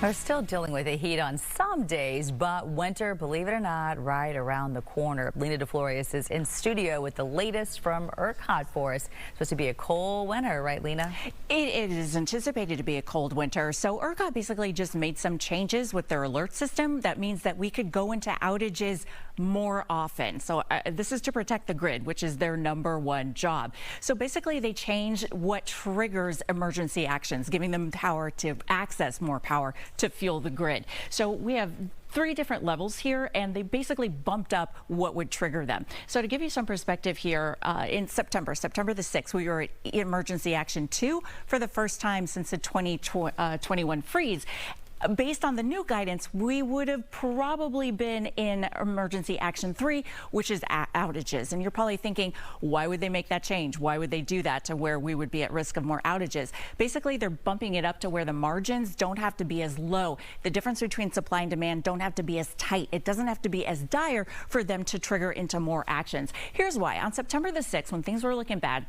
We're still dealing with the heat on some days, but winter, believe it or not, right around the corner. Lina de Florias is in studio with the latest from ERCOT for us. Supposed to be a cold winter, right, Lina? It is anticipated to be a cold winter. So ERCOT basically just made some changes with their alert system. That means that we could go into outages more often. So this is to protect the grid, which is their #1 job. So basically they changed what triggers emergency actions, giving them power to access more power to fuel the grid. So we have 3 different levels here, and they basically bumped up what would trigger them. So to give you some perspective here, in September the 6th, we were at emergency action 2 for the first time since the 2021 freeze. Based on the new guidance, we would have probably been in emergency action 3, which is outages. And you're probably thinking, why would they make that change? Why would they do that to where we would be at risk of more outages? Basically, they're bumping it up to where the margins don't have to be as low. The difference between supply and demand don't have to be as tight. It doesn't have to be as dire for them to trigger into more actions. Here's why. On September the 6th, when things were looking bad,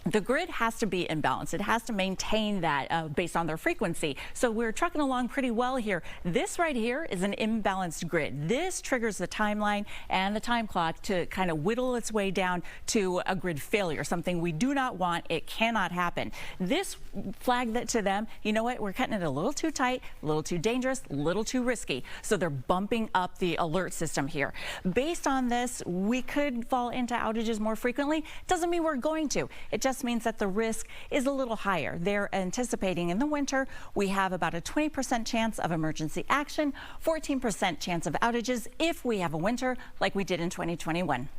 the grid has to be in balance. It has to maintain that based on their frequency. So we're trucking along pretty well here. This right here is an imbalanced grid. This triggers the timeline and the time clock to kind of whittle its way down to a grid failure, something we do not want. It cannot happen. This flagged that to them, you know what, we're cutting it a little too tight, a little too dangerous, a little too risky. So they're bumping up the alert system here. Based on this, we could fall into outages more frequently. Doesn't mean we're going to. It just means that the risk is a little higher. They're anticipating in the winter we have about a 20% chance of emergency action, 14% chance of outages if we have a winter like we did in 2021.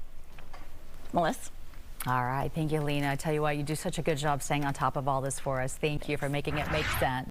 Melissa? All right. Thank you, Lina. I tell you what, you do such a good job staying on top of all this for us. Thank you for making it make sense.